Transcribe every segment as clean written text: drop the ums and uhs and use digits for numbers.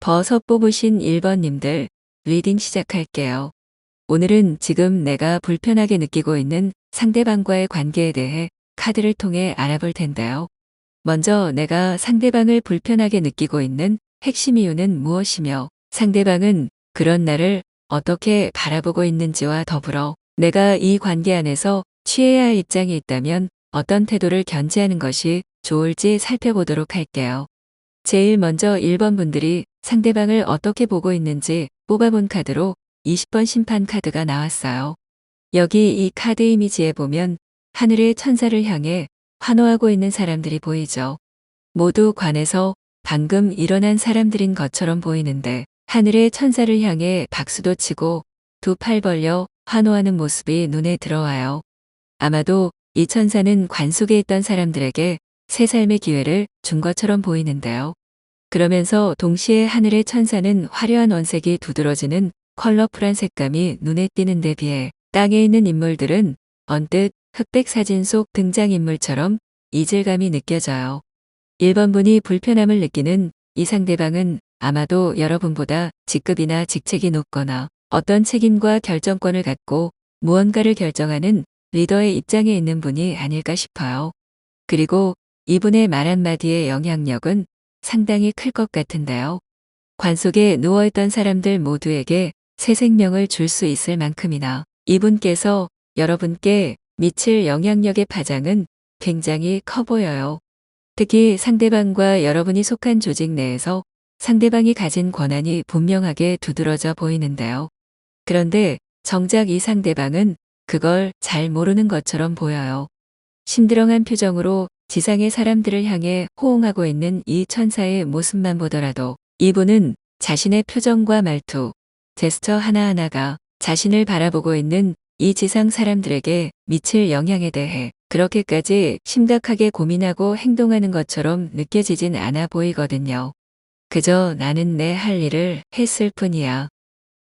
버섯 뽑으신 1번님들 리딩 시작할게요. 오늘은 지금 내가 불편하게 느끼고 있는 상대방과의 관계에 대해 카드를 통해 알아볼 텐데요. 먼저 내가 상대방을 불편하게 느끼고 있는 핵심 이유는 무엇이며 상대방은 그런 나를 어떻게 바라보고 있는지와 더불어 내가 이 관계 안에서 취해야 할 입장이 있다면 어떤 태도를 견지하는 것이 좋을지 살펴보도록 할게요. 제일 먼저 1번 분들이 상대방을 어떻게 보고 있는지 뽑아본 카드로 20번 심판 카드가 나왔어요. 여기 이 카드 이미지에 보면 하늘의 천사를 향해 환호하고 있는 사람들이 보이죠. 모두 관에서 방금 일어난 사람들인 것처럼 보이는데 하늘의 천사를 향해 박수도 치고 두 팔 벌려 환호하는 모습이 눈에 들어와요. 아마도 이 천사는 관 속에 있던 사람들에게 새 삶의 기회를 준 것처럼 보이는데요. 그러면서 동시에 하늘의 천사는 화려한 원색이 두드러지는 컬러풀한 색감이 눈에 띄는 데 비해 땅에 있는 인물들은 언뜻 흑백 사진 속 등장인물처럼 이질감이 느껴져요. 1번 분이 불편함을 느끼는 이 상대방은 아마도 여러분보다 직급이나 직책이 높거나 어떤 책임과 결정권을 갖고 무언가를 결정하는 리더의 입장에 있는 분이 아닐까 싶어요. 그리고 이분의 말 한마디의 영향력은 상당히 클 것 같은데요. 관 속에 누워있던 사람들 모두에게 새 생명을 줄 수 있을 만큼이나 이분께서 여러분께 미칠 영향력의 파장은 굉장히 커 보여요. 특히 상대방과 여러분이 속한 조직 내에서 상대방이 가진 권한이 분명하게 두드러져 보이는데요. 그런데 정작 이 상대방은 그걸 잘 모르는 것처럼 보여요. 심드렁한 표정으로 지상의 사람들을 향해 호응하고 있는 이 천사의 모습만 보더라도 이분은 자신의 표정과 말투, 제스처 하나하나가 자신을 바라보고 있는 이 지상 사람들에게 미칠 영향에 대해 그렇게까지 심각하게 고민하고 행동하는 것처럼 느껴지진 않아 보이거든요. 그저 나는 내 할 일을 했을 뿐이야.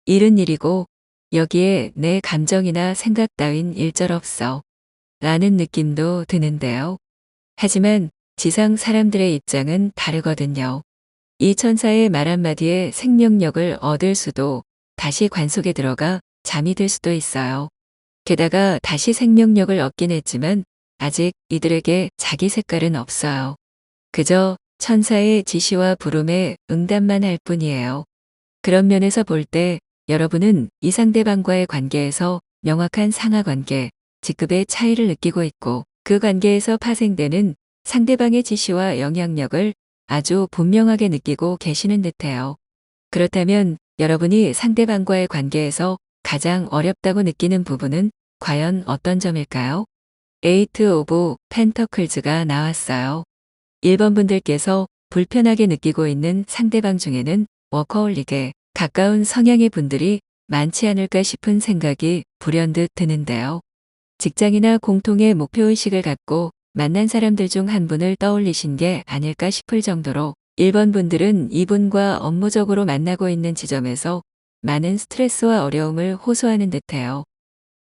일은 일이고 여기에 내 감정이나 생각 따윈 일절없어. 라는 느낌도 드는데요. 하지만 지상 사람들의 입장은 다르거든요. 이 천사의 말 한마디에 생명력을 얻을 수도 다시 관 속에 들어가 잠이 들 수도 있어요. 게다가 다시 생명력을 얻긴 했지만 아직 이들에게 자기 색깔은 없어요. 그저 천사의 지시와 부름에 응답만 할 뿐이에요. 그런 면에서 볼 때 여러분은 이 상대방과의 관계에서 명확한 상하관계, 직급의 차이를 느끼고 있고 그 관계에서 파생되는 상대방의 지시와 영향력을 아주 분명하게 느끼고 계시는 듯해요. 그렇다면 여러분이 상대방과의 관계에서 가장 어렵다고 느끼는 부분은 과연 어떤 점일까요? 에이트 오브 펜터클즈가 나왔어요. 1번 분들께서 불편하게 느끼고 있는 상대방 중에는 워커홀릭에 가까운 성향의 분들이 많지 않을까 싶은 생각이 불현듯 드는데요. 직장이나 공통의 목표의식을 갖고 만난 사람들 중 한 분을 떠올리신 게 아닐까 싶을 정도로 1번 분들은 이분과 업무적으로 만나고 있는 지점에서 많은 스트레스와 어려움을 호소하는 듯해요.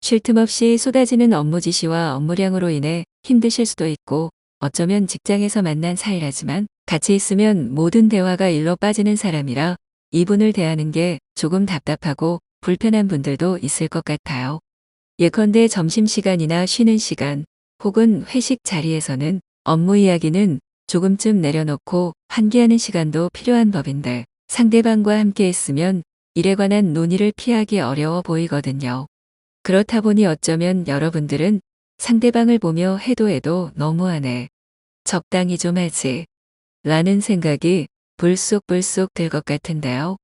쉴 틈 없이 쏟아지는 업무 지시와 업무량으로 인해 힘드실 수도 있고 어쩌면 직장에서 만난 사이라지만 같이 있으면 모든 대화가 일로 빠지는 사람이라 이분을 대하는 게 조금 답답하고 불편한 분들도 있을 것 같아요. 예컨대 점심시간이나 쉬는 시간 혹은 회식 자리에서는 업무 이야기는 조금쯤 내려놓고 환기하는 시간도 필요한 법인데 상대방과 함께 있으면 일에 관한 논의를 피하기 어려워 보이거든요. 그렇다 보니 어쩌면 여러분들은 상대방을 보며 해도 너무하네. 적당히 좀 하지. 라는 생각이 불쑥불쑥 들 것 같은데요.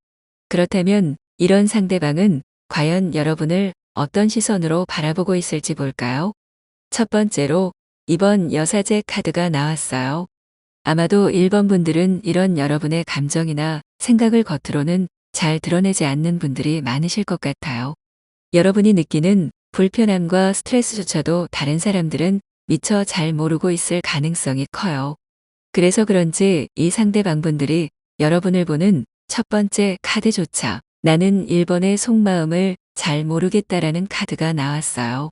그렇다면 이런 상대방은 과연 여러분을 어떤 시선으로 바라보고 있을지 볼까요? 첫 번째로 이번 여사제 카드가 나왔어요. 아마도 1번 분들은 이런 여러분의 감정이나 생각을 겉으로는 잘 드러내지 않는 분들이 많으실 것 같아요. 여러분이 느끼는 불편함과 스트레스조차도 다른 사람들은 미처 잘 모르고 있을 가능성이 커요. 그래서 그런지 이 상대방분들이 여러분을 보는 첫 번째 카드조차 나는 1번의 속마음을 잘 모르겠다라는 카드가 나왔어요.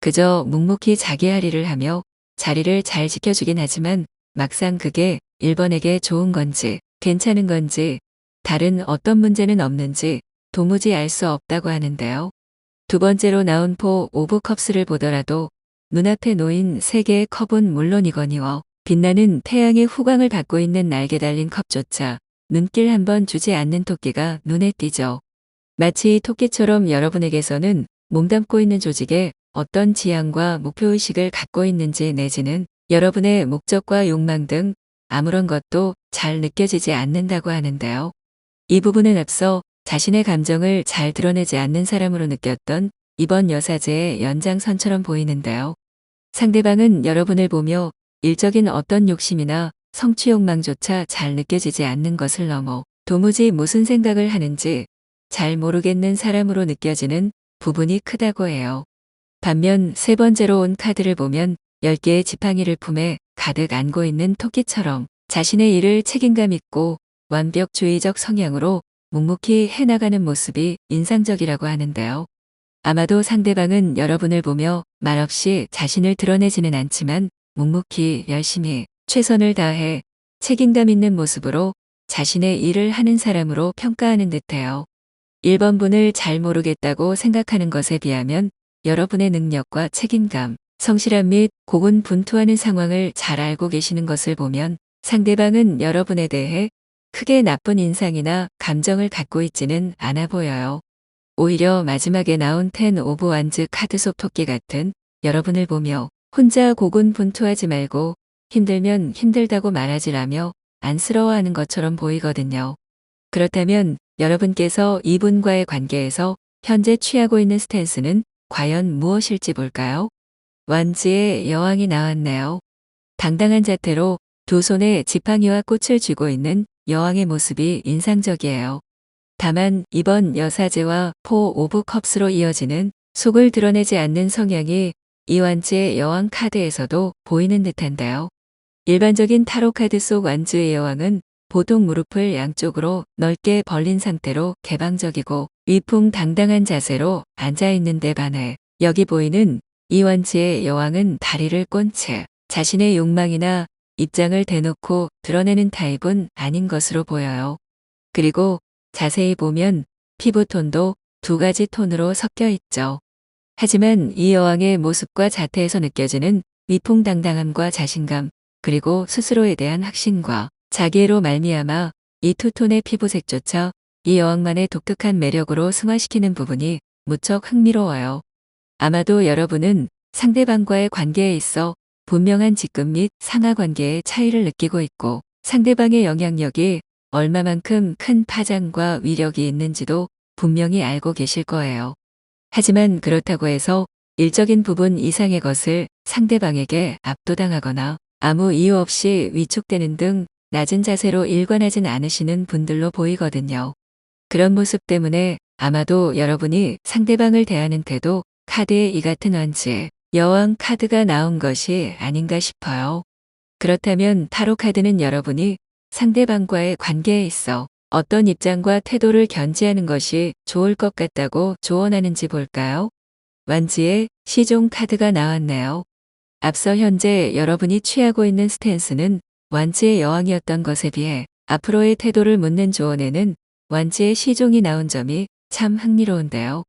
그저 묵묵히 자기 할 일을 하며 자리를 잘 지켜주긴 하지만 막상 그게 1번에게 좋은 건지 괜찮은 건지 다른 어떤 문제는 없는지 도무지 알 수 없다고 하는데요. 두 번째로 나온 포 오브 컵스를 보더라도 눈앞에 놓인 세 개의 컵은 물론이거니와 빛나는 태양의 후광을 받고 있는 날개 달린 컵조차 눈길 한번 주지 않는 토끼가 눈에 띄죠. 마치 토끼처럼 여러분에게서는 몸담고 있는 조직에 어떤 지향과 목표의식을 갖고 있는지 내지는 여러분의 목적과 욕망 등 아무런 것도 잘 느껴지지 않는다고 하는데요. 이 부분은 앞서 자신의 감정을 잘 드러내지 않는 사람으로 느꼈던 이번 여사제의 연장선처럼 보이는데요. 상대방은 여러분을 보며 일적인 어떤 욕심이나 성취 욕망조차 잘 느껴지지 않는 것을 넘어 도무지 무슨 생각을 하는지 잘 모르겠는 사람으로 느껴지는 부분이 크다고 해요. 반면 세 번째로 온 카드를 보면 10개의 지팡이를 품에 가득 안고 있는 토끼처럼 자신의 일을 책임감 있고 완벽주의적 성향으로 묵묵히 해나가는 모습이 인상적이라고 하는데요. 아마도 상대방은 여러분을 보며 말없이 자신을 드러내지는 않지만 묵묵히 열심히 최선을 다해 책임감 있는 모습으로 자신의 일을 하는 사람으로 평가하는 듯해요. 1번분을 잘 모르겠다고 생각하는 것에 비하면 여러분의 능력과 책임감, 성실함 및 고군분투하는 상황을 잘 알고 계시는 것을 보면 상대방은 여러분에 대해 크게 나쁜 인상이나 감정을 갖고 있지는 않아 보여요. 오히려 마지막에 나온 10 오브 완즈 카드 속 토끼 같은 여러분을 보며 혼자 고군분투하지 말고 힘들면 힘들다고 말하지라며 안쓰러워하는 것처럼 보이거든요. 그렇다면 여러분께서 이분과의 관계에서 현재 취하고 있는 스탠스는 과연 무엇일지 볼까요? 완즈의 여왕이 나왔네요. 당당한 자태로 두 손에 지팡이와 꽃을 쥐고 있는 여왕의 모습이 인상적이에요. 다만 이번 여사제와 포 오브 컵스로 이어지는 속을 드러내지 않는 성향이 이 완즈의 여왕 카드에서도 보이는 듯한데요. 일반적인 타로 카드 속 완즈의 여왕은 보통 무릎을 양쪽으로 넓게 벌린 상태로 개방적이고 위풍당당한 자세로 앉아있는 데 반해 여기 보이는 이 완즈의 여왕은 다리를 꼰 채 자신의 욕망이나 입장을 대놓고 드러내는 타입은 아닌 것으로 보여요. 그리고 자세히 보면 피부톤도 두 가지 톤으로 섞여 있죠. 하지만 이 여왕의 모습과 자태에서 느껴지는 위풍당당함과 자신감, 그리고 스스로에 대한 확신과 자기애로 말미암아 이 투톤의 피부색조차 이 여왕만의 독특한 매력으로 승화시키는 부분이 무척 흥미로워요. 아마도 여러분은 상대방과의 관계에 있어 분명한 직급 및 상하 관계의 차이를 느끼고 있고 상대방의 영향력이 얼마만큼 큰 파장과 위력이 있는지도 분명히 알고 계실 거예요. 하지만 그렇다고 해서 일적인 부분 이상의 것을 상대방에게 압도당하거나 아무 이유 없이 위축되는 등 낮은 자세로 일관하진 않으시는 분들로 보이거든요. 그런 모습 때문에 아마도 여러분이 상대방을 대하는 태도 카드의 이 같은 완즈의 여왕 카드가 나온 것이 아닌가 싶어요. 그렇다면 타로 카드는 여러분이 상대방과의 관계에 있어 어떤 입장과 태도를 견지하는 것이 좋을 것 같다고 조언하는지 볼까요? 완즈의 시종 카드가 나왔네요. 앞서 현재 여러분이 취하고 있는 스탠스는 완즈의 여왕이었던 것에 비해 앞으로의 태도를 묻는 조언에는 완즈의 시종이 나온 점이 참 흥미로운데요.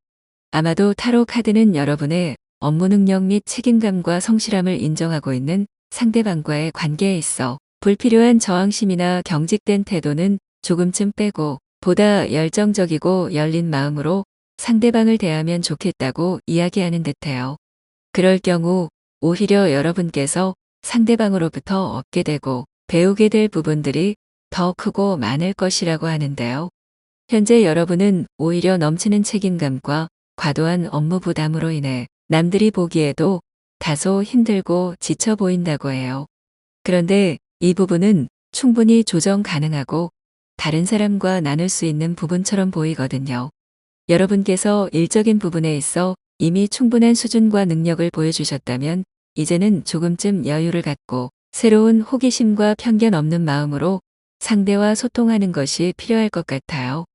아마도 타로 카드는 여러분의 업무 능력 및 책임감과 성실함을 인정하고 있는 상대방과의 관계에 있어 불필요한 저항심이나 경직된 태도는 조금쯤 빼고 보다 열정적이고 열린 마음으로 상대방을 대하면 좋겠다고 이야기하는 듯해요. 그럴 경우 오히려 여러분께서 상대방으로부터 얻게 되고 배우게 될 부분들이 더 크고 많을 것이라고 하는데요. 현재 여러분은 오히려 넘치는 책임감과 과도한 업무 부담으로 인해 남들이 보기에도 다소 힘들고 지쳐 보인다고 해요. 그런데 이 부분은 충분히 조정 가능하고 다른 사람과 나눌 수 있는 부분처럼 보이거든요. 여러분께서 일적인 부분에 있어 이미 충분한 수준과 능력을 보여주셨다면 이제는 조금쯤 여유를 갖고 새로운 호기심과 편견 없는 마음으로 상대와 소통하는 것이 필요할 것 같아요.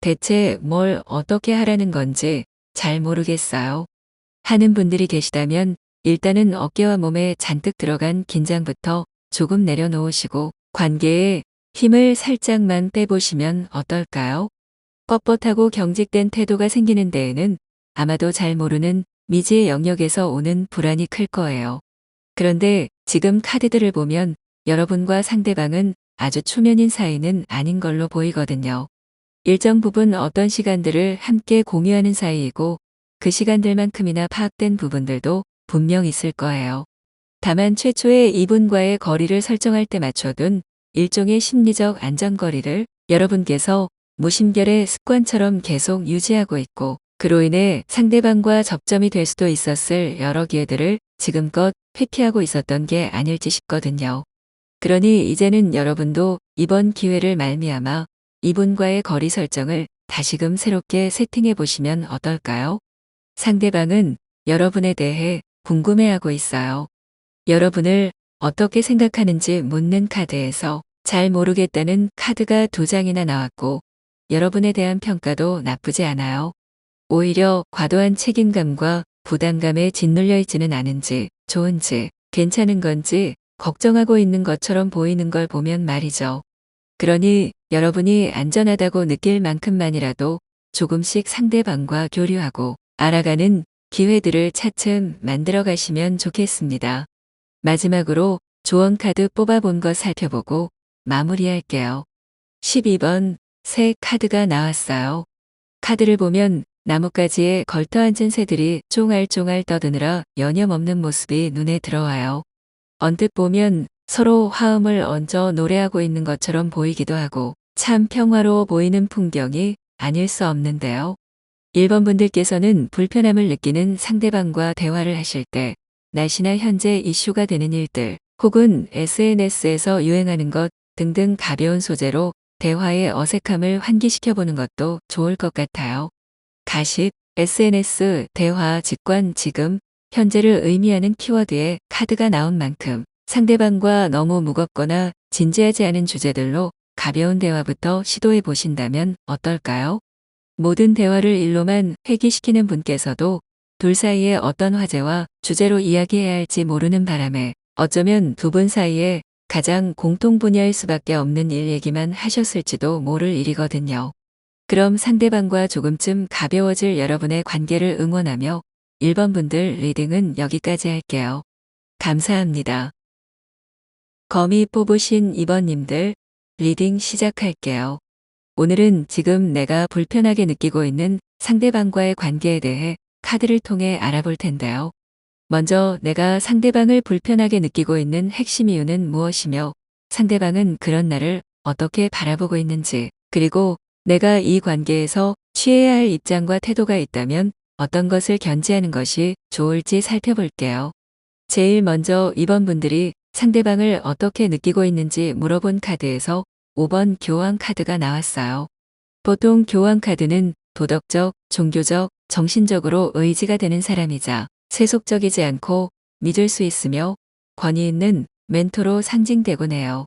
대체 뭘 어떻게 하라는 건지 잘 모르겠어요. 하는 분들이 계시다면 일단은 어깨와 몸에 잔뜩 들어간 긴장부터 조금 내려놓으시고 관계에 힘을 살짝만 빼보시면 어떨까요? 뻣뻣하고 경직된 태도가 생기는 데에는 아마도 잘 모르는 미지의 영역에서 오는 불안이 클 거예요. 그런데 지금 카드들을 보면 여러분과 상대방은 아주 초면인 사이는 아닌 걸로 보이거든요. 일정 부분 어떤 시간들을 함께 공유하는 사이이고 그 시간들만큼이나 파악된 부분들도 분명 있을 거예요. 다만 최초에 이분과의 거리를 설정할 때 맞춰둔 일종의 심리적 안전거리를 여러분께서 무심결의 습관처럼 계속 유지하고 있고 그로 인해 상대방과 접점이 될 수도 있었을 여러 기회들을 지금껏 회피하고 있었던 게 아닐지 싶거든요. 그러니 이제는 여러분도 이번 기회를 말미암아 이분과의 거리 설정을 다시금 새롭게 세팅해 보시면 어떨까요? 상대방은 여러분에 대해 궁금해하고 있어요. 여러분을 어떻게 생각하는지 묻는 카드에서 잘 모르겠다는 카드가 2장이나 나왔고 여러분에 대한 평가도 나쁘지 않아요. 오히려 과도한 책임감과 부담감에 짓눌려 있지는 않은지 좋은지 괜찮은 건지 걱정하고 있는 것처럼 보이는 걸 보면 말이죠. 그러니 여러분이 안전하다고 느낄 만큼만이라도 조금씩 상대방과 교류하고 알아가는 기회들을 차츰 만들어 가시면 좋겠습니다. 마지막으로 조언 카드 뽑아본 거 살펴보고 마무리할게요. 12번 새 카드가 나왔어요. 카드를 보면 나뭇가지에 걸터앉은 새들이 쫑알쫑알 떠드느라 여념없는 모습이 눈에 들어와요. 언뜻 보면 서로 화음을 얹어 노래하고 있는 것처럼 보이기도 하고 참 평화로워 보이는 풍경이 아닐 수 없는데요. 1번 분들께서는 불편함을 느끼는 상대방과 대화를 하실 때 날씨나 현재 이슈가 되는 일들 혹은 SNS에서 유행하는 것 등등 가벼운 소재로 대화의 어색함을 환기시켜 보는 것도 좋을 것 같아요. 가십, SNS, 대화, 직관, 지금, 현재를 의미하는 키워드에 카드가 나온 만큼 상대방과 너무 무겁거나 진지하지 않은 주제들로 가벼운 대화부터 시도해 보신다면 어떨까요? 모든 대화를 일로만 회귀시키는 분께서도 둘 사이에 어떤 화제와 주제로 이야기해야 할지 모르는 바람에 어쩌면 두 분 사이에 가장 공통 분야일 수밖에 없는 일 얘기만 하셨을지도 모를 일이거든요. 그럼 상대방과 조금쯤 가벼워질 여러분의 관계를 응원하며 1번 분들 리딩은 여기까지 할게요. 감사합니다. 거미 뽑으신 2번님들 리딩 시작할게요. 오늘은 지금 내가 불편하게 느끼고 있는 상대방과의 관계에 대해 카드를 통해 알아볼 텐데요. 먼저 내가 상대방을 불편하게 느끼고 있는 핵심 이유는 무엇이며 상대방은 그런 나를 어떻게 바라보고 있는지 그리고 내가 이 관계에서 취해야 할 입장과 태도가 있다면 어떤 것을 견지하는 것이 좋을지 살펴볼게요. 제일 먼저 2번 분들이 상대방을 어떻게 느끼고 있는지 물어본 카드에서 5번 교황 카드가 나왔어요. 보통 교황 카드는 도덕적, 종교적, 정신적으로 의지가 되는 사람이자 세속적이지 않고 믿을 수 있으며 권위 있는 멘토로 상징되곤 해요.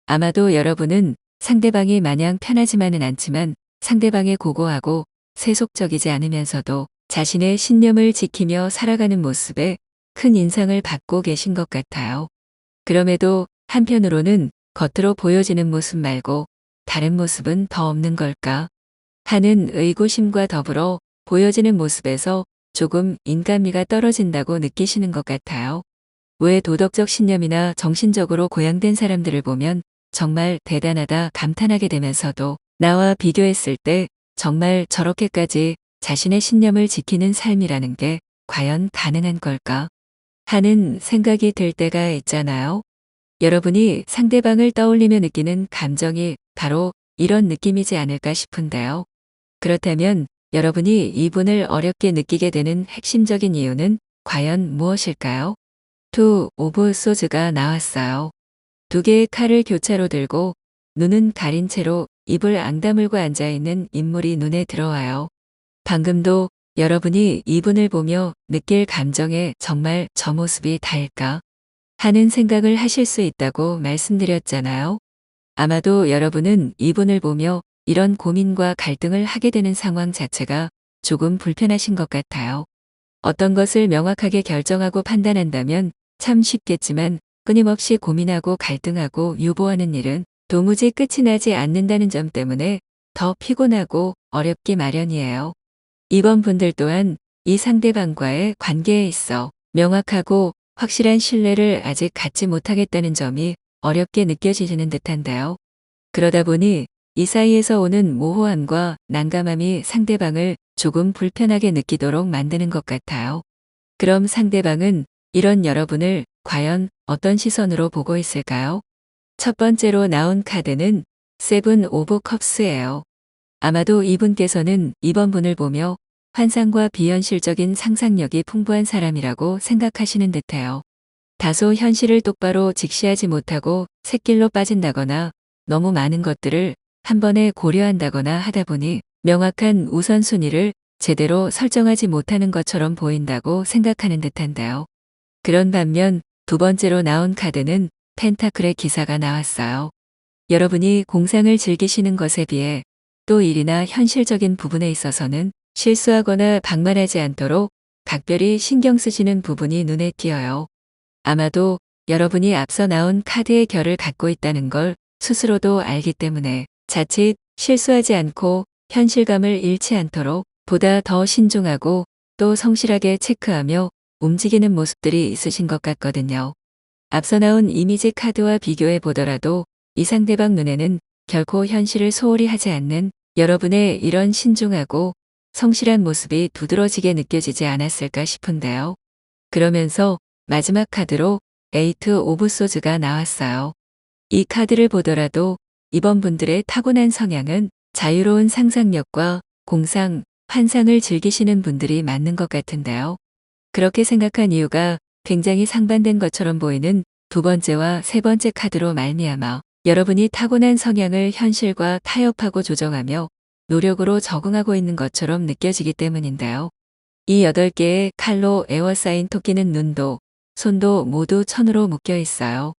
아마도 여러분은 상대방이 마냥 편하지만은 않지만 상대방의 고고하고 세속적이지 않으면서도 자신의 신념을 지키며 살아가는 모습에 큰 인상을 받고 계신 것 같아요. 그럼에도 한편으로는 겉으로 보여지는 모습 말고 다른 모습은 더 없는 걸까 하는 의구심과 더불어 보여지는 모습에서 조금 인간미가 떨어진다고 느끼시는 것 같아요. 왜 도덕적 신념이나 정신적으로 고양된 사람들을 보면 정말 대단하다 감탄하게 되면서도 나와 비교했을 때 정말 저렇게까지 자신의 신념을 지키는 삶이라는 게 과연 가능한 걸까 하는 생각이 들 때가 있잖아요. 여러분이 상대방을 떠올리며 느끼는 감정이 바로 이런 느낌이지 않을까 싶은데요. 그렇다면 여러분이 이분을 어렵게 느끼게 되는 핵심적인 이유는 과연 무엇일까요? 투 오브 소즈가 나왔어요. 두 개의 칼을 교차로 들고 눈은 가린 채로 입을 앙다물고 앉아있는 인물이 눈에 들어와요. 방금도 여러분이 이분을 보며 느낄 감정에 정말 저 모습이 다일까 하는 생각을 하실 수 있다고 말씀드렸잖아요. 아마도 여러분은 이분을 보며 이런 고민과 갈등을 하게 되는 상황 자체가 조금 불편하신 것 같아요. 어떤 것을 명확하게 결정하고 판단한다면 참 쉽겠지만 끊임없이 고민하고 갈등하고 유보하는 일은 도무지 끝이 나지 않는다는 점 때문에 더 피곤하고 어렵기 마련이에요. 이번 분들 또한 이 상대방과의 관계에 있어 명확하고 확실한 신뢰를 아직 갖지 못하겠다는 점이 어렵게 느껴지시는 듯한데요. 그러다 보니 이 사이에서 오는 모호함과 난감함이 상대방을 조금 불편하게 느끼도록 만드는 것 같아요. 그럼 상대방은 이런 여러분을 과연 어떤 시선으로 보고 있을까요? 첫 번째로 나온 카드는 세븐 오브 컵스예요. 아마도 이분께서는 이번 분을 보며 환상과 비현실적인 상상력이 풍부한 사람이라고 생각하시는 듯해요. 다소 현실을 똑바로 직시하지 못하고 샛길로 빠진다거나 너무 많은 것들을 한 번에 고려한다거나 하다 보니 명확한 우선순위를 제대로 설정하지 못하는 것처럼 보인다고 생각하는 듯한데요. 그런 반면 두 번째로 나온 카드는 펜타클의 기사가 나왔어요. 여러분이 공상을 즐기시는 것에 비해 또 일이나 현실적인 부분에 있어서는 실수하거나 방만하지 않도록 각별히 신경 쓰시는 부분이 눈에 띄어요. 아마도 여러분이 앞서 나온 카드의 결을 갖고 있다는 걸 스스로도 알기 때문에 자칫 실수하지 않고 현실감을 잃지 않도록 보다 더 신중하고 또 성실하게 체크하며 움직이는 모습들이 있으신 것 같거든요. 앞서 나온 이미지 카드와 비교해 보더라도 이 상대방 눈에는 결코 현실을 소홀히 하지 않는 여러분의 이런 신중하고 성실한 모습이 두드러지게 느껴지지 않았을까 싶은데요. 그러면서 마지막 카드로 에이트 오브 소즈가 나왔어요. 이 카드를 보더라도 이번 분들의 타고난 성향은 자유로운 상상력과 공상, 환상을 즐기시는 분들이 맞는 것 같은데요. 그렇게 생각한 이유가 굉장히 상반된 것처럼 보이는 두 번째와 세 번째 카드로 말미암아 여러분이 타고난 성향을 현실과 타협하고 조정하며 노력으로 적응하고 있는 것처럼 느껴지기 때문인데요. 이 8개의 칼로 에워싸인 토끼는 눈도 손도 모두 천으로 묶여 있어요.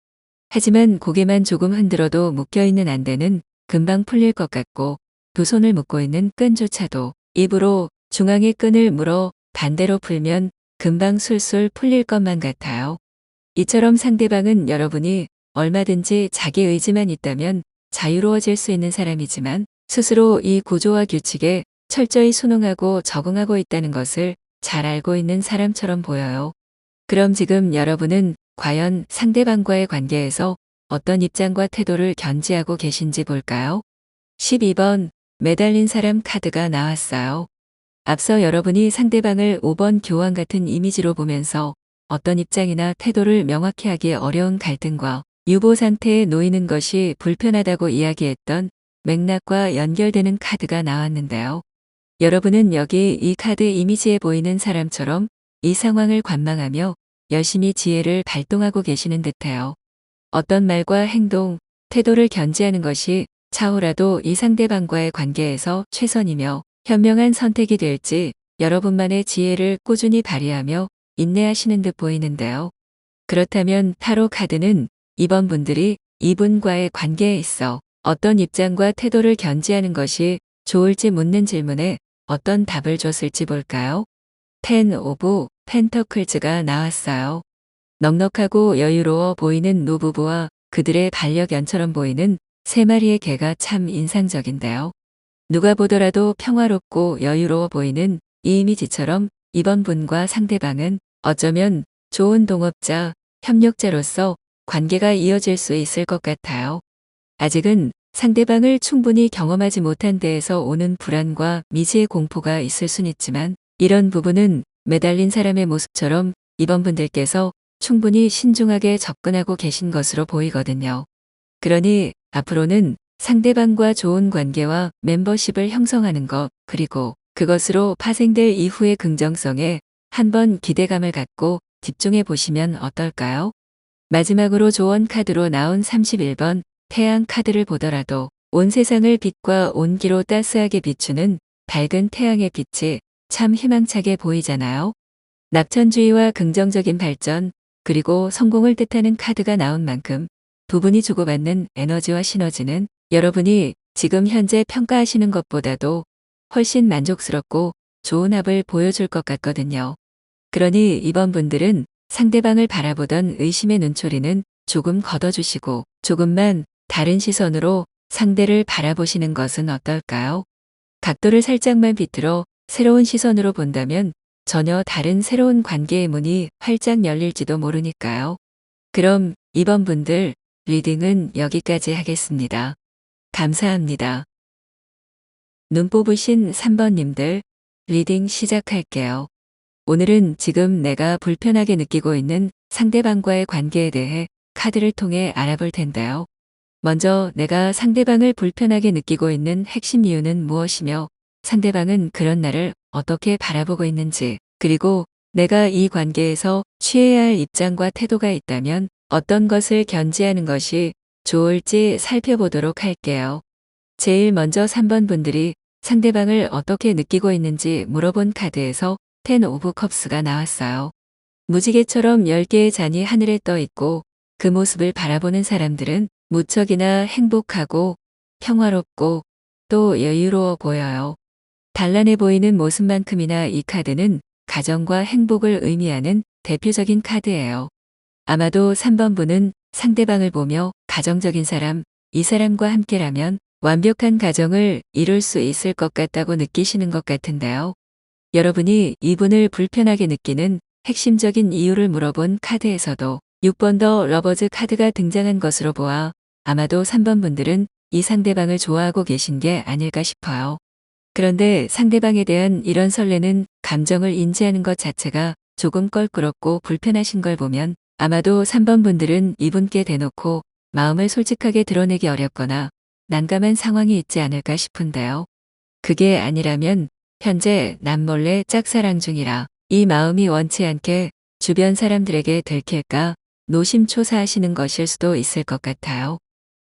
하지만 고개만 조금 흔들어도 묶여있는 안대는 금방 풀릴 것 같고 두 손을 묶고 있는 끈조차도 입으로 중앙의 끈을 물어 반대로 풀면 금방 술술 풀릴 것만 같아요. 이처럼 상대방은 여러분이 얼마든지 자기 의지만 있다면 자유로워질 수 있는 사람이지만 스스로 이 구조와 규칙에 철저히 순응하고 적응하고 있다는 것을 잘 알고 있는 사람처럼 보여요. 그럼 지금 여러분은 과연 상대방과의 관계에서 어떤 입장과 태도를 견지하고 계신지 볼까요? 12번 매달린 사람 카드가 나왔어요. 앞서 여러분이 상대방을 5번 교환 같은 이미지로 보면서 어떤 입장이나 태도를 명확히 하기 어려운 갈등과 유보 상태에 놓이는 것이 불편하다고 이야기했던 맥락과 연결되는 카드가 나왔는데요. 여러분은 여기 이 카드 이미지에 보이는 사람처럼 이 상황을 관망하며 열심히 지혜를 발동하고 계시는 듯해요. 어떤 말과 행동, 태도를 견지하는 것이 차후라도 이 상대방과의 관계에서 최선이며 현명한 선택이 될지 여러분만의 지혜를 꾸준히 발휘하며 인내하시는 듯 보이는데요. 그렇다면 타로 카드는 이번 분들이 이분과의 관계에 있어 어떤 입장과 태도를 견지하는 것이 좋을지 묻는 질문에 어떤 답을 줬을지 볼까요? 10 오브 펜터클즈가 나왔어요. 넉넉하고 여유로워 보이는 노부부와 그들의 반려견처럼 보이는 3마리의 개가 참 인상적인데요. 누가 보더라도 평화롭고 여유로워 보이는 이 이미지처럼 이번 분과 상대방은 어쩌면 좋은 동업자, 협력자로서 관계가 이어질 수 있을 것 같아요. 아직은 상대방을 충분히 경험하지 못한 데에서 오는 불안과 미지의 공포가 있을 순 있지만 이런 부분은 매달린 사람의 모습처럼 이번 분들께서 충분히 신중하게 접근하고 계신 것으로 보이거든요. 그러니 앞으로는 상대방과 좋은 관계와 멤버십을 형성하는 것, 그리고 그것으로 파생될 이후의 긍정성에 한번 기대감을 갖고 집중해 보시면 어떨까요? 마지막으로 조언 카드로 나온 31번 태양 카드를 보더라도 온 세상을 빛과 온기로 따스하게 비추는 밝은 태양의 빛이 참 희망차게 보이잖아요. 낙천주의와 긍정적인 발전, 그리고 성공을 뜻하는 카드가 나온 만큼 두 분이 주고받는 에너지와 시너지는 여러분이 지금 현재 평가하시는 것보다도 훨씬 만족스럽고 좋은 합을 보여줄 것 같거든요. 그러니 이번 분들은 상대방을 바라보던 의심의 눈초리는 조금 걷어주시고 조금만 다른 시선으로 상대를 바라보시는 것은 어떨까요? 각도를 살짝만 비틀어 새로운 시선으로 본다면 전혀 다른 새로운 관계의 문이 활짝 열릴지도 모르니까요. 그럼 이번 분들 리딩은 여기까지 하겠습니다. 감사합니다. 눈 뽑으신 3번님들 리딩 시작할게요. 오늘은 지금 내가 불편하게 느끼고 있는 상대방과의 관계에 대해 카드를 통해 알아볼 텐데요. 먼저 내가 상대방을 불편하게 느끼고 있는 핵심 이유는 무엇이며 상대방은 그런 나를 어떻게 바라보고 있는지, 그리고 내가 이 관계에서 취해야 할 입장과 태도가 있다면 어떤 것을 견지하는 것이 좋을지 살펴보도록 할게요. 제일 먼저 3번 분들이 상대방을 어떻게 느끼고 있는지 물어본 카드에서 10 오브 컵스가 나왔어요. 무지개처럼 10개의 잔이 하늘에 떠 있고 그 모습을 바라보는 사람들은 무척이나 행복하고 평화롭고 또 여유로워 보여요. 단란해 보이는 모습만큼이나 이 카드는 가정과 행복을 의미하는 대표적인 카드예요. 아마도 3번 분은 상대방을 보며 가정적인 사람, 이 사람과 함께라면 완벽한 가정을 이룰 수 있을 것 같다고 느끼시는 것 같은데요. 여러분이 이분을 불편하게 느끼는 핵심적인 이유를 물어본 카드에서도 6번 더 러버즈 카드가 등장한 것으로 보아 아마도 3번 분들은 이 상대방을 좋아하고 계신 게 아닐까 싶어요. 그런데 상대방에 대한 이런 설레는 감정을 인지하는 것 자체가 조금 껄끄럽고 불편하신 걸 보면 아마도 3번 분들은 이분께 대놓고 마음을 솔직하게 드러내기 어렵거나 난감한 상황이 있지 않을까 싶은데요. 그게 아니라면 현재 남몰래 짝사랑 중이라 이 마음이 원치 않게 주변 사람들에게 들킬까 노심초사하시는 것일 수도 있을 것 같아요.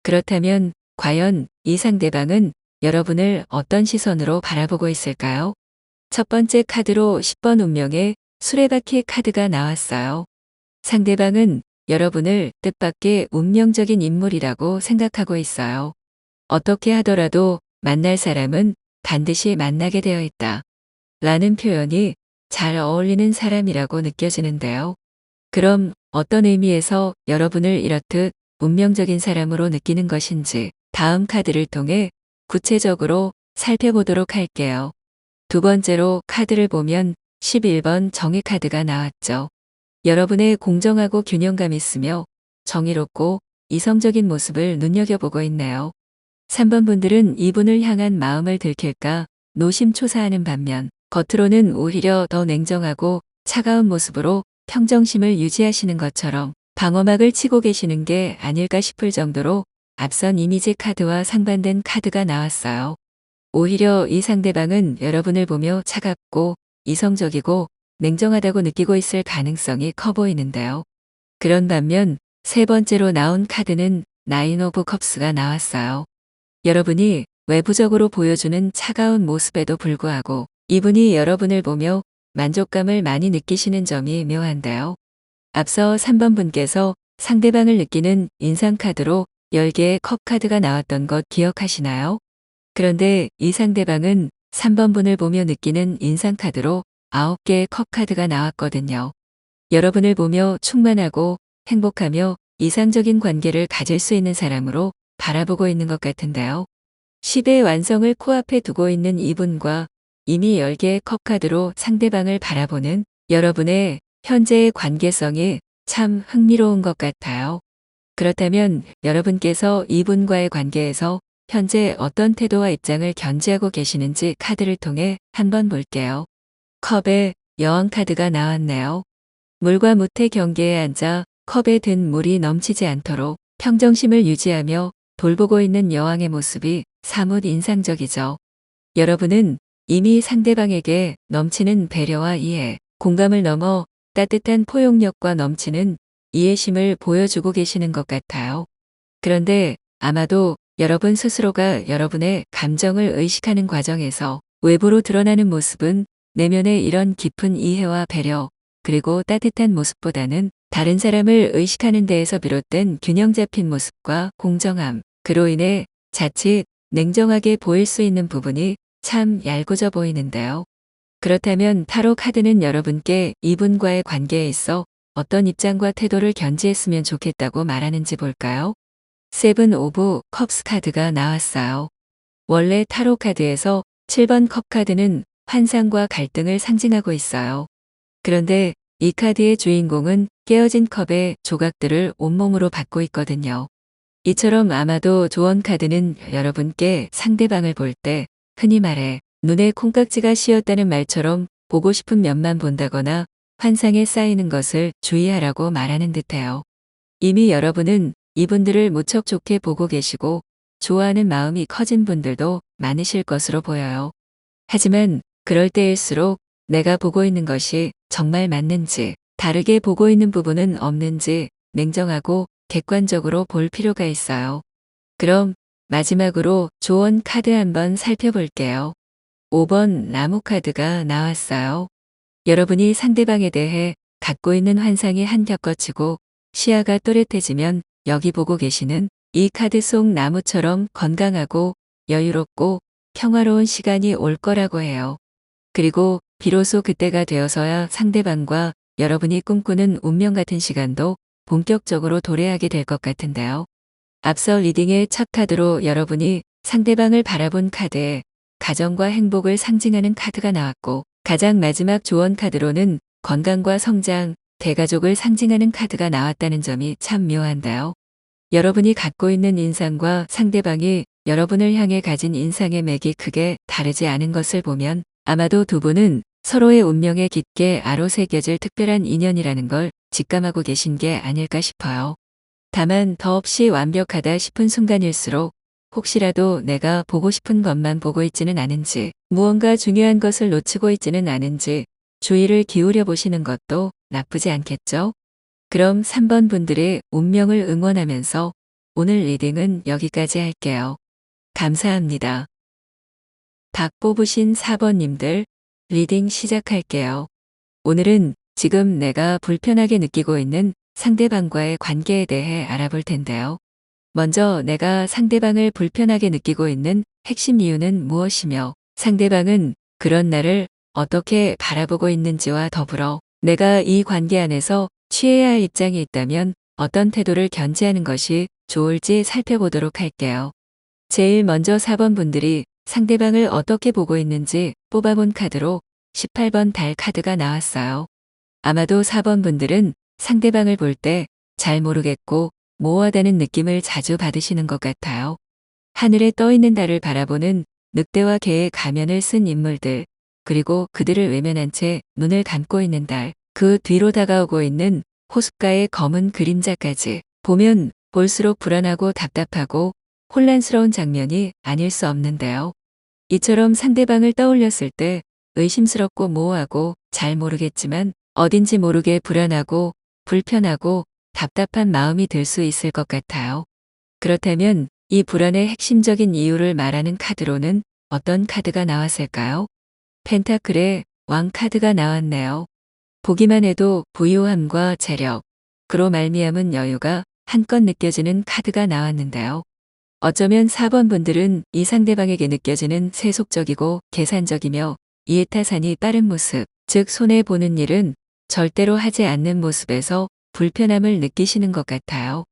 그렇다면 과연 이 상대방은 여러분을 어떤 시선으로 바라보고 있을까요? 첫 번째 카드로 10번 운명의 수레바퀴 카드가 나왔어요. 상대방은 여러분을 뜻밖의 운명적인 인물이라고 생각하고 있어요. 어떻게 하더라도 만날 사람은 반드시 만나게 되어 있다. 라는 표현이 잘 어울리는 사람이라고 느껴지는데요. 그럼 어떤 의미에서 여러분을 이렇듯 운명적인 사람으로 느끼는 것인지 다음 카드를 통해 구체적으로 살펴보도록 할게요. 두 번째로 카드를 보면 11번 정의 카드가 나왔죠. 여러분의 공정하고 균형감 있으며 정의롭고 이성적인 모습을 눈여겨보고 있네요. 3번 분들은 이분을 향한 마음을 들킬까 노심초사하는 반면 겉으로는 오히려 더 냉정하고 차가운 모습으로 평정심을 유지하시는 것처럼 방어막을 치고 계시는 게 아닐까 싶을 정도로 앞선 이미지 카드와 상반된 카드가 나왔어요. 오히려 이 상대방은 여러분을 보며 차갑고 이성적이고 냉정하다고 느끼고 있을 가능성이 커 보이는데요. 그런 반면 세 번째로 나온 카드는 나인 오브 컵스가 나왔어요. 여러분이 외부적으로 보여주는 차가운 모습에도 불구하고 이분이 여러분을 보며 만족감을 많이 느끼시는 점이 묘한데요. 앞서 3번 분께서 상대방을 느끼는 인상카드로 10개의 컵 카드가 나왔던 것 기억하시나요? 그런데 이 상대방은 3번 분을 보며 느끼는 인상카드로 9개의 컵 카드가 나왔거든요. 여러분을 보며 충만하고 행복하며 이상적인 관계를 가질 수 있는 사람으로 바라보고 있는 것 같은데요. 10의 완성을 코앞에 두고 있는 이분과 이미 10개의 컵 카드로 상대방을 바라보는 여러분의 현재의 관계성이 참 흥미로운 것 같아요. 그렇다면 여러분께서 이분과의 관계에서 현재 어떤 태도와 입장을 견지하고 계시는지 카드를 통해 한번 볼게요. 컵의 여왕 카드가 나왔네요. 물과 무태 경계에 앉아 컵에 든 물이 넘치지 않도록 평정심을 유지하며 돌보고 있는 여왕의 모습이 사뭇 인상적이죠. 여러분은 이미 상대방에게 넘치는 배려와 이해, 공감을 넘어 따뜻한 포용력과 넘치는 이해심을 보여주고 계시는 것 같아요. 그런데 아마도 여러분 스스로가 여러분의 감정을 의식하는 과정에서 외부로 드러나는 모습은 내면의 이런 깊은 이해와 배려, 그리고 따뜻한 모습보다는 다른 사람을 의식하는 데에서 비롯된 균형 잡힌 모습과 공정함, 그로 인해 자칫 냉정하게 보일 수 있는 부분이 참 얄궂어 보이는데요. 그렇다면 타로 카드는 여러분께 이분과의 관계에 있어 어떤 입장과 태도를 견지했으면 좋겠다고 말하는지 볼까요? 세븐 오브 컵스 카드가 나왔어요. 원래 타로 카드에서 7번 컵 카드는 환상과 갈등을 상징하고 있어요. 그런데 이 카드의 주인공은 깨어진 컵의 조각들을 온몸으로 받고 있거든요. 이처럼 아마도 조언 카드는 여러분께 상대방을 볼 때 흔히 말해 눈에 콩깍지가 씌었다는 말처럼 보고 싶은 면만 본다거나 환상에 쌓이는 것을 주의하라고 말하는 듯해요. 이미 여러분은 이분들을 무척 좋게 보고 계시고 좋아하는 마음이 커진 분들도 많으실 것으로 보여요. 하지만 그럴 때일수록 내가 보고 있는 것이 정말 맞는지, 다르게 보고 있는 부분은 없는지 냉정하고 객관적으로 볼 필요가 있어요. 그럼 마지막으로 조언 카드 한번 살펴볼게요. 5번 나무 카드가 나왔어요. 여러분이 상대방에 대해 갖고 있는 환상이 한결 꺾이고 시야가 또렷해지면 여기 보고 계시는 이 카드 속 나무처럼 건강하고 여유롭고 평화로운 시간이 올 거라고 해요. 그리고 비로소 그때가 되어서야 상대방과 여러분이 꿈꾸는 운명 같은 시간도 본격적으로 도래하게 될 것 같은데요. 앞서 리딩의 첫 카드로 여러분이 상대방을 바라본 카드에 가정과 행복을 상징하는 카드가 나왔고, 가장 마지막 조언 카드로는 건강과 성장, 대가족을 상징하는 카드가 나왔다는 점이 참 묘한데요. 여러분이 갖고 있는 인상과 상대방이 여러분을 향해 가진 인상의 맥이 크게 다르지 않은 것을 보면 아마도 두 분은 서로의 운명에 깊게 아로새겨질 특별한 인연이라는 걸 직감하고 계신 게 아닐까 싶어요. 다만 더없이 완벽하다 싶은 순간일수록 혹시라도 내가 보고 싶은 것만 보고 있지는 않은지, 무언가 중요한 것을 놓치고 있지는 않은지 주의를 기울여 보시는 것도 나쁘지 않겠죠? 그럼 3번 분들의 운명을 응원하면서 오늘 리딩은 여기까지 할게요. 감사합니다. 닭 뽑으신 4번님들 리딩 시작할게요. 오늘은 지금 내가 불편하게 느끼고 있는 상대방과의 관계에 대해 알아볼 텐데요. 먼저 내가 상대방을 불편하게 느끼고 있는 핵심 이유는 무엇이며 상대방은 그런 나를 어떻게 바라보고 있는지와 더불어 내가 이 관계 안에서 취해야 할 입장이 있다면 어떤 태도를 견지하는 것이 좋을지 살펴보도록 할게요. 제일 먼저 4번 분들이 상대방을 어떻게 보고 있는지 뽑아본 카드로 18번 달 카드가 나왔어요. 아마도 4번 분들은 상대방을 볼 때 잘 모르겠고 모호하다는 느낌을 자주 받으시는 것 같아요. 하늘에 떠 있는 달을 바라보는 늑대와 개의 가면을 쓴 인물들, 그리고 그들을 외면한 채 눈을 감고 있는 달, 그 뒤로 다가오고 있는 호숫가의 검은 그림자까지 보면 볼수록 불안하고 답답하고 혼란스러운 장면이 아닐 수 없는데요. 이처럼 상대방을 떠올렸을 때 의심스럽고 모호하고 잘 모르겠지만 어딘지 모르게 불안하고 불편하고 답답한 마음이 들 수 있을 것 같아요. 그렇다면 이 불안의 핵심적인 이유를 말하는 카드로는 어떤 카드가 나왔을까요? 펜타클의 왕 카드가 나왔네요. 보기만 해도 부유함과 재력, 그로 말미암은 여유가 한껏 느껴지는 카드가 나왔는데요. 어쩌면 4번 분들은 이 상대방에게 느껴지는 세속적이고 계산적이며 이해타산이 빠른 모습, 즉 손해보는 일은 절대로 하지 않는 모습에서 불편함을 느끼시는 것 같아요.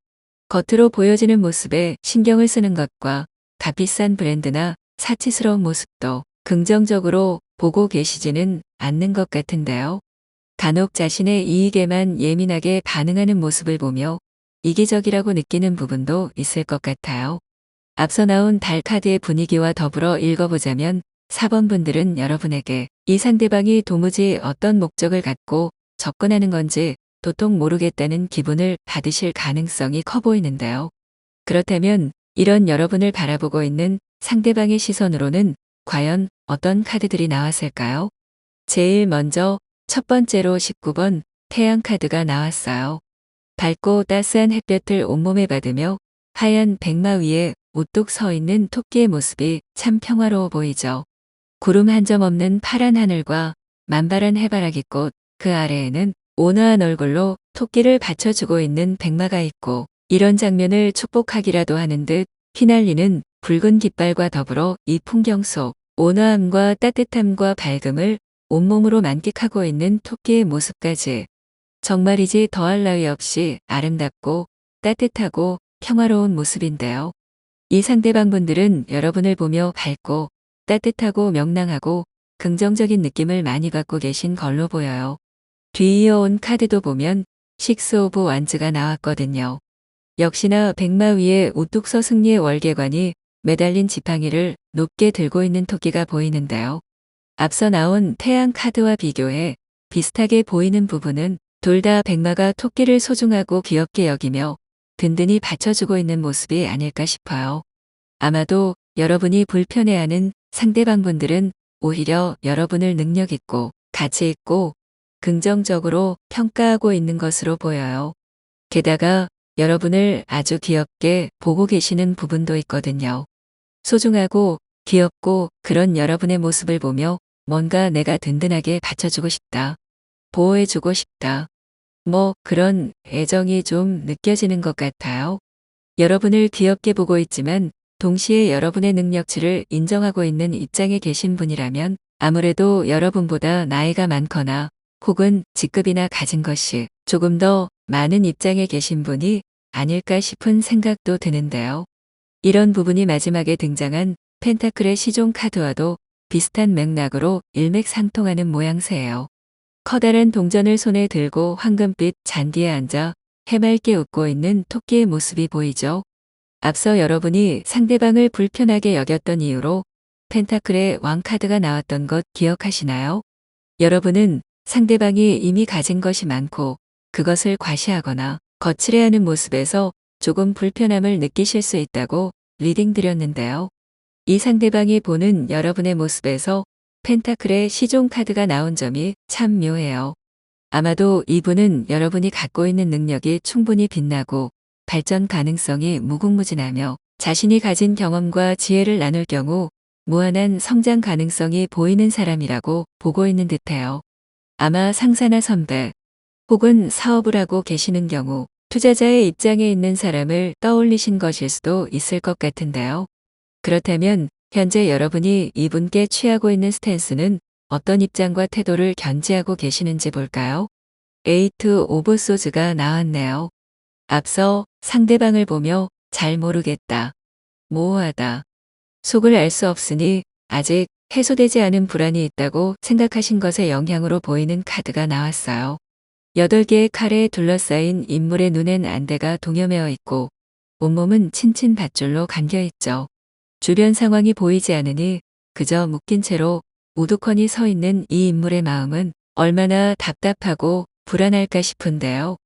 겉으로 보여지는 모습에 신경을 쓰는 것과 값비싼 브랜드나 사치스러운 모습도 긍정적으로 보고 계시지는 않는 것 같은데요. 간혹 자신의 이익에만 예민하게 반응하는 모습을 보며 이기적이라고 느끼는 부분도 있을 것 같아요. 앞서 나온 달 카드의 분위기와 더불어 읽어보자면 4번 분들은 여러분에게 이 상대방이 도무지 어떤 목적을 갖고 접근하는 건지 도통 모르겠다는 기분을 받으실 가능성이 커 보이는데요. 그렇다면 이런 여러분을 바라보고 있는 상대방의 시선으로는 과연 어떤 카드들이 나왔을까요? 제일 먼저 첫 번째로 19번 태양 카드가 나왔어요. 밝고 따스한 햇볕을 온몸에 받으며 하얀 백마 위에 우뚝 서 있는 토끼의 모습이 참 평화로워 보이죠. 구름 한 점 없는 파란 하늘과 만발한 해바라기 꽃, 그 아래에는 온화한 얼굴로 토끼를 받쳐주고 있는 백마가 있고, 이런 장면을 축복하기라도 하는 듯 휘날리는 붉은 깃발과 더불어 이 풍경 속 온화함과 따뜻함과 밝음을 온몸으로 만끽하고 있는 토끼의 모습까지 정말이지 더할 나위 없이 아름답고 따뜻하고 평화로운 모습인데요. 이 상대방분들은 여러분을 보며 밝고 따뜻하고 명랑하고 긍정적인 느낌을 많이 갖고 계신 걸로 보여요. 뒤이어온 카드도 보면 식스 오브 완즈가 나왔거든요. 역시나 백마 위에 우뚝 서 승리의 월계관이 매달린 지팡이를 높게 들고 있는 토끼가 보이는데요. 앞서 나온 태양 카드와 비교해 비슷하게 보이는 부분은 둘 다 백마가 토끼를 소중하고 귀엽게 여기며 든든히 받쳐주고 있는 모습이 아닐까 싶어요. 아마도 여러분이 불편해하는 상대방분들은 오히려 여러분을 능력 있고 가치 있고 긍정적으로 평가하고 있는 것으로 보여요. 게다가 여러분을 아주 귀엽게 보고 계시는 부분도 있거든요. 소중하고 귀엽고 그런 여러분의 모습을 보며 뭔가 내가 든든하게 받쳐주고 싶다. 보호해주고 싶다. 뭐 그런 애정이 좀 느껴지는 것 같아요. 여러분을 귀엽게 보고 있지만 동시에 여러분의 능력치를 인정하고 있는 입장에 계신 분이라면 아무래도 여러분보다 나이가 많거나 혹은 직급이나 가진 것이 조금 더 많은 입장에 계신 분이 아닐까 싶은 생각도 드는데요. 이런 부분이 마지막에 등장한 펜타클의 시종 카드와도 비슷한 맥락으로 일맥상통하는 모양새예요. 커다란 동전을 손에 들고 황금빛 잔디에 앉아 해맑게 웃고 있는 토끼의 모습이 보이죠. 앞서 여러분이 상대방을 불편하게 여겼던 이유로 펜타클의 왕 카드가 나왔던 것 기억하시나요? 여러분은 상대방이 이미 가진 것이 많고 그것을 과시하거나 거칠해하는 모습에서 조금 불편함을 느끼실 수 있다고 리딩 드렸는데요. 이 상대방이 보는 여러분의 모습에서 펜타클의 시종 카드가 나온 점이 참 묘해요. 아마도 이분은 여러분이 갖고 있는 능력이 충분히 빛나고 발전 가능성이 무궁무진하며 자신이 가진 경험과 지혜를 나눌 경우 무한한 성장 가능성이 보이는 사람이라고 보고 있는 듯해요. 아마 상사나 선배 혹은 사업을 하고 계시는 경우 투자자의 입장에 있는 사람을 떠올리신 것일 수도 있을 것 같은데요. 그렇다면 현재 여러분이 이분께 취하고 있는 스탠스는 어떤 입장과 태도를 견지하고 계시는지 볼까요? 에이트 오브 소즈가 나왔네요. 앞서 상대방을 보며 잘 모르겠다, 모호하다, 속을 알 수 없으니 아직 해소되지 않은 불안이 있다고 생각하신 것의 영향으로 보이는 카드가 나왔어요. 8개의 칼에 둘러싸인 인물의 눈엔 안대가 동여매어 있고 온몸은 친친 밧줄로 감겨 있죠. 주변 상황이 보이지 않으니 그저 묶인 채로 우두커니 서 있는 이 인물의 마음은 얼마나 답답하고 불안할까 싶은데요.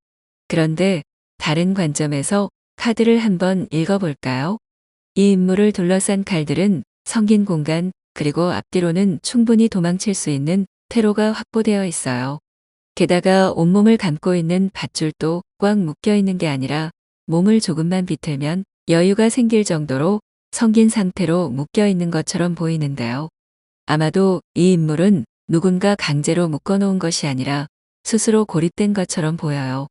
그런데 다른 관점에서 카드를 한번 읽어볼까요? 이 인물을 둘러싼 칼들은 성긴 공간 그리고 앞뒤로는 충분히 도망칠 수 있는 퇴로가 확보되어 있어요. 게다가 온몸을 감고 있는 밧줄도 꽉 묶여 있는 게 아니라 몸을 조금만 비틀면 여유가 생길 정도로 성긴 상태로 묶여 있는 것처럼 보이는데요. 아마도 이 인물은 누군가 강제로 묶어놓은 것이 아니라 스스로 고립된 것처럼 보여요.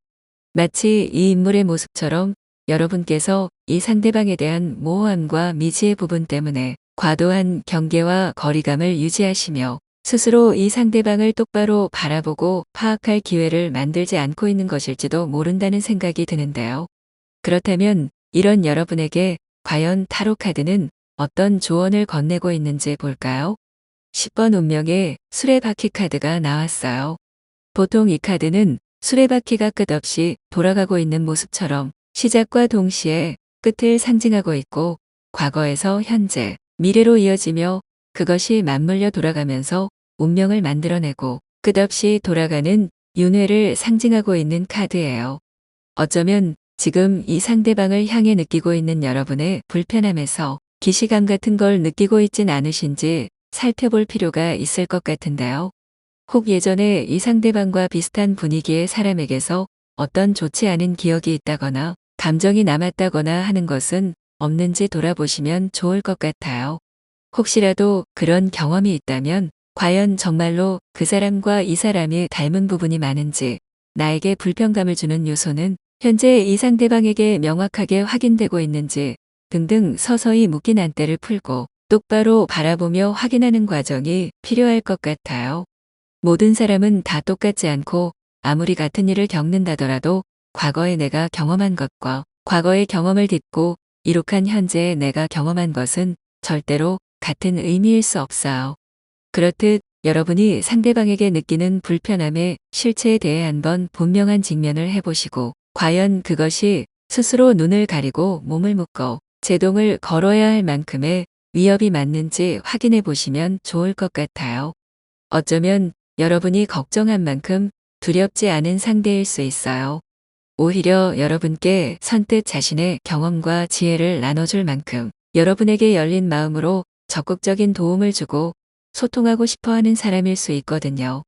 마치 이 인물의 모습처럼 여러분께서 이 상대방에 대한 모호함과 미지의 부분 때문에 과도한 경계와 거리감을 유지하시며 스스로 이 상대방을 똑바로 바라보고 파악할 기회를 만들지 않고 있는 것일지도 모른다는 생각이 드는데요. 그렇다면 이런 여러분에게 과연 타로 카드는 어떤 조언을 건네고 있는지 볼까요? 10번 운명의 수레바퀴 카드가 나왔어요. 보통 이 카드는 수레바퀴가 끝없이 돌아가고 있는 모습처럼 시작과 동시에 끝을 상징하고 있고 과거에서 현재, 미래로 이어지며 그것이 맞물려 돌아가면서 운명을 만들어내고 끝없이 돌아가는 윤회를 상징하고 있는 카드예요. 어쩌면 지금 이 상대방을 향해 느끼고 있는 여러분의 불편함에서 기시감 같은 걸 느끼고 있진 않으신지 살펴볼 필요가 있을 것 같은데요. 혹 예전에 이 상대방과 비슷한 분위기의 사람에게서 어떤 좋지 않은 기억이 있다거나 감정이 남았다거나 하는 것은 없는지 돌아보시면 좋을 것 같아요. 혹시라도 그런 경험이 있다면 과연 정말로 그 사람과 이 사람이 닮은 부분이 많은지 나에게 불편감을 주는 요소는 현재 이 상대방에게 명확하게 확인되고 있는지 등등 서서히 묶인 안대를 풀고 똑바로 바라보며 확인하는 과정이 필요할 것 같아요. 모든 사람은 다 똑같지 않고 아무리 같은 일을 겪는다더라도 과거에 내가 경험한 것과 과거의 경험을 딛고 이룩한 현재의 내가 경험한 것은 절대로 같은 의미일 수 없어요. 그렇듯 여러분이 상대방에게 느끼는 불편함의 실체에 대해 한번 분명한 직면을 해보시고 과연 그것이 스스로 눈을 가리고 몸을 묶어 제동을 걸어야 할 만큼의 위협이 맞는지 확인해 보시면 좋을 것 같아요. 어쩌면 여러분이 걱정한 만큼 두렵지 않은 상대일 수 있어요. 오히려 여러분께 선뜻 자신의 경험과 지혜를 나눠줄 만큼 여러분에게 열린 마음으로 적극적인 도움을 주고 소통하고 싶어 하는 사람일 수 있거든요.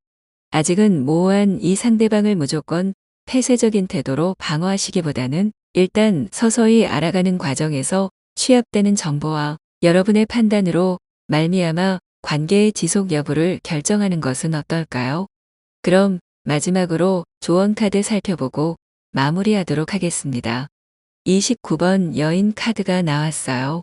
아직은 모호한 이 상대방을 무조건 폐쇄적인 태도로 방어하시기보다는 일단 서서히 알아가는 과정에서 취합되는 정보와 여러분의 판단으로 말미암아 관계의 지속 여부를 결정하는 것은 어떨까요? 그럼 마지막으로 조언 카드 살펴보고 마무리하도록 하겠습니다. 29번 여인 카드가 나왔어요.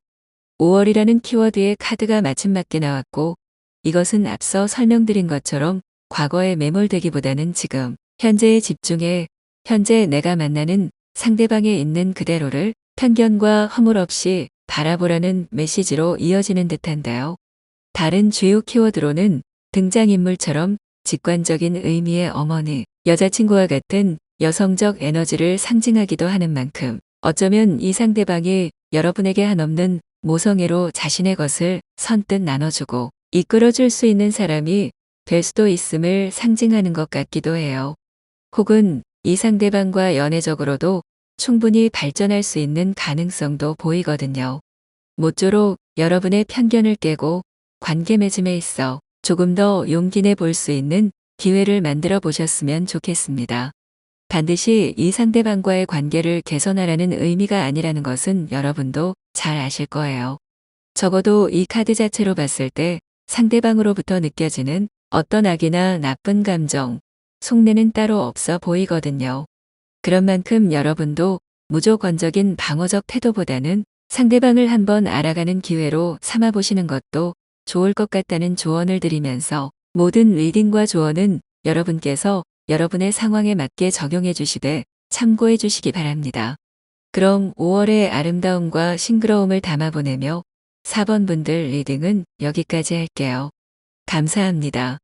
5월이라는 키워드에 카드가 맞춤맞게 나왔고 이것은 앞서 설명드린 것처럼 과거에 매몰되기보다는 지금, 현재에 집중해 현재 내가 만나는 상대방에 있는 그대로를 편견과 허물 없이 바라보라는 메시지로 이어지는 듯한데요. 다른 주요 키워드로는 등장인물처럼 직관적인 의미의 어머니, 여자친구와 같은 여성적 에너지를 상징하기도 하는 만큼 어쩌면 이 상대방이 여러분에게 한없는 모성애로 자신의 것을 선뜻 나눠주고 이끌어줄 수 있는 사람이 될 수도 있음을 상징하는 것 같기도 해요. 혹은 이 상대방과 연애적으로도 충분히 발전할 수 있는 가능성도 보이거든요. 모쪼록 여러분의 편견을 깨고 관계 맺음에 있어 조금 더 용기 내 볼 수 있는 기회를 만들어 보셨으면 좋겠습니다. 반드시 이 상대방과의 관계를 개선하라는 의미가 아니라는 것은 여러분도 잘 아실 거예요. 적어도 이 카드 자체로 봤을 때 상대방으로부터 느껴지는 어떤 악이나 나쁜 감정, 속내는 따로 없어 보이거든요. 그런 만큼 여러분도 무조건적인 방어적 태도보다는 상대방을 한번 알아가는 기회로 삼아보시는 것도 좋을 것 같다는 조언을 드리면서 모든 리딩과 조언은 여러분께서 여러분의 상황에 맞게 적용해 주시되 참고해 주시기 바랍니다. 그럼 5월의 아름다움과 싱그러움을 담아보내며 4번 분들 리딩은 여기까지 할게요. 감사합니다.